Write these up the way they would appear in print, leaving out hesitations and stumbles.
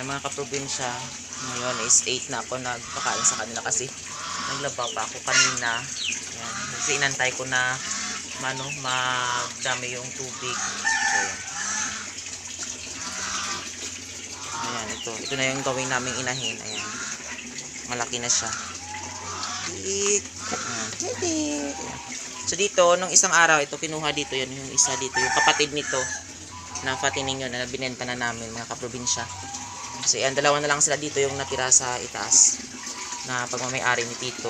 Ayan mga kaprobinsya, ngayon is 8 na ako nagpakain sa kanila kasi naglaba pa ako kanina. Ayan, kasi inantay ko na magdami yung tubig. So, ayan, ito na yung gawin naming inahin. Ayan, malaki na siya. Ayan. So dito, nung isang araw, ito kinuha dito, yan yung isa dito, yung kapatid nito na fattening yun, na binenta na namin mga kaprobinsya. So yan, dalawa na lang sila dito yung natira sa itaas na pagmamayari ni Tito.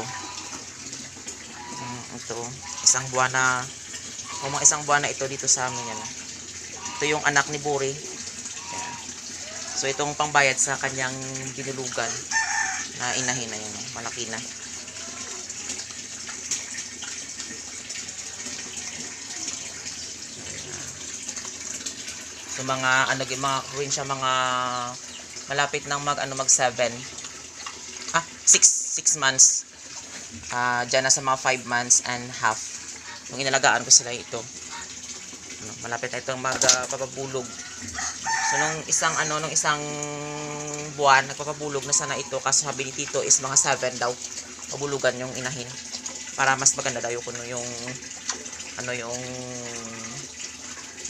Ito, isang buwan na, mga isang buwan na ito dito sa amin. Yan. Ito yung anak ni Buri. Yan. So itong pangbayad sa kanyang binulugan na inahin na yun, malaki na. So mga mga probinsya, mga malapit nang mag 7 6 months. Diyan na sa mga 5 months and half. Nung inalagaan ko sila ito. Malapit na itong magpapabulog. So nung isang buwan nagpapabulog na sana ito kasi sabi ni Tito is mga 7 daw pabulugan yung inahin para mas maganda daw yung yung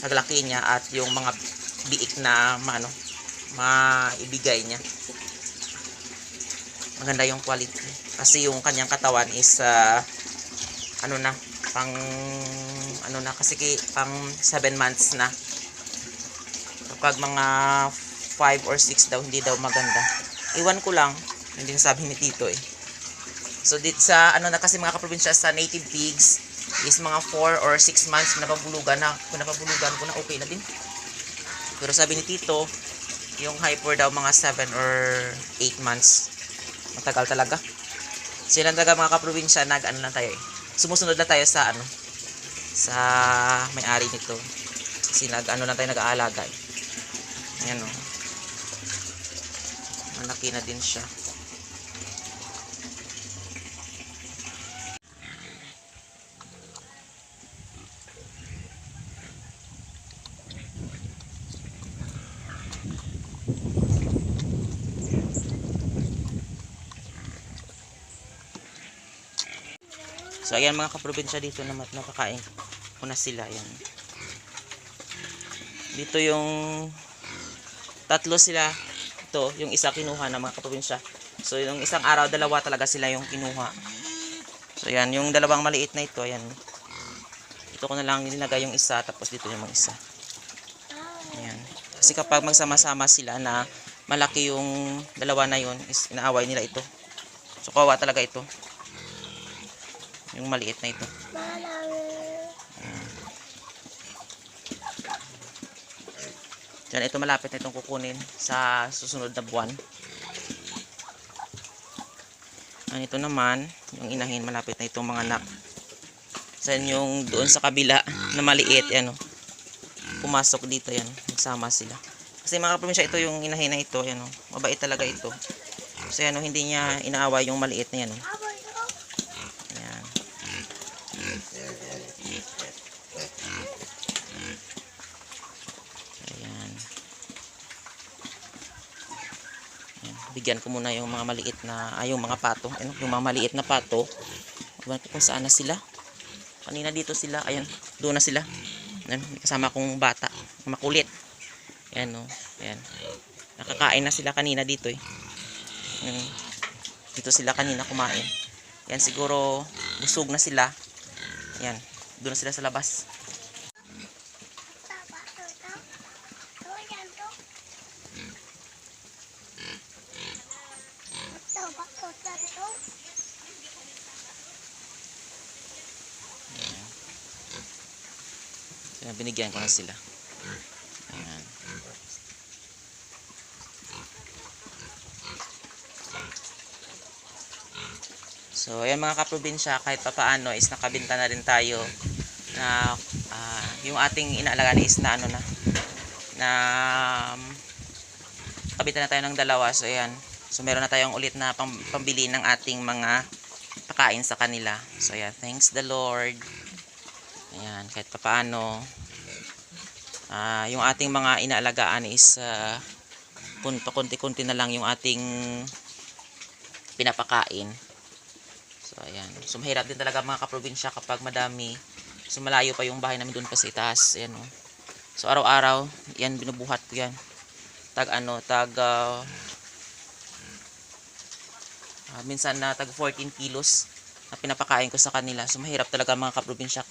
naglaki niya at yung mga biik na maibigay niya. Maganda yung quality kasi yung kanyang katawan is kasi pang 7 months na. Kapag mga 5 or 6 daw hindi daw maganda. Iwan ko lang, hindi sabi ni Tito eh. So dito sa kasi mga kaprobinsya sa native pigs is mga 4 or 6 months napabulugan ko na okay na din. Pero sabi ni Tito, yung hyper daw mga 7 or 8 months. Matagal talaga. Sila talaga mga kaprobinsya, lang tayo eh. Sumusunod na tayo sa sa may-ari nito. Kasi lang tayo nag-aalaga eh. Ayan o. Malaki na din siya. So ayan mga kaprobinsya, dito naman nakakain ko na sila. Ayan. Dito yung tatlo sila. Ito yung isa kinuha na mga kaprobinsya. So yung isang araw dalawa talaga sila yung kinuha. So ayan yung dalawang maliit na ito. Ayan. Ito ko na lang nilagay yung isa tapos dito yung isa. Ayan. Kasi kapag magsama-sama sila na malaki yung dalawa na yun is inaaway nila ito. So kawawa talaga ito. Yung maliit na ito. Diyan ito malapit na itong kukunin sa susunod na buwan. Ito naman, yung inahin malapit na itong mga anak. Saan yung doon sa kabila na maliit, yan o. Pumasok dito yan, nagsama sila. Kasi mga kaprobinsya, ito yung inahin na ito, yan o. Mabait talaga ito. So yan o, hindi niya inaaway yung maliit na yan o. Bigyan ko muna yung mga maliit na yung mga pato, yung mga maliit na pato. Ewan ko kung saan na sila. Kanina dito sila, ayan, doon na sila. Ayan, kasama kong bata, makulit. Ayan o, ayan. Nakakain na sila kanina dito eh. Ayan, dito sila kanina kumain. Ayan, siguro busog na sila. Ayan, doon na sila sa labas. Binigyan ko na sila. Ayan. So ayan mga kaprobinsya, kahit papaano is nakabenta na rin tayo na yung ating inaalagaan is na kabenta na tayo ng dalawa. So ayan, so meron na tayong ulit na pambili ng ating mga pakain sa kanila. So ayan, thanks the Lord. Ayan, kahit papaano yung ating mga inaalagaan is pakunti-kunti na lang yung ating pinapakain. So, ayan. So, mahirap din talaga mga kaprobinsya kapag madami. So, malayo pa yung bahay namin doon pa sa itaas. Ayan, oh. So, araw-araw, yan, binubuhat ko yan. Minsan na tag 14 kilos na pinapakain ko sa kanila. So, mahirap talaga mga kaprobinsya.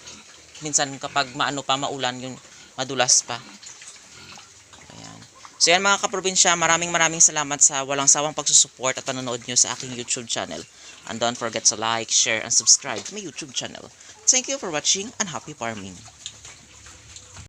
Minsan kapag maulan, yung madulas pa. Ayan. So, yan mga kaprobinsya, maraming salamat sa walang sawang pagsusupport at panonood nyo sa aking YouTube channel. And don't forget to like, share, and subscribe to my YouTube channel. Thank you for watching and happy farming.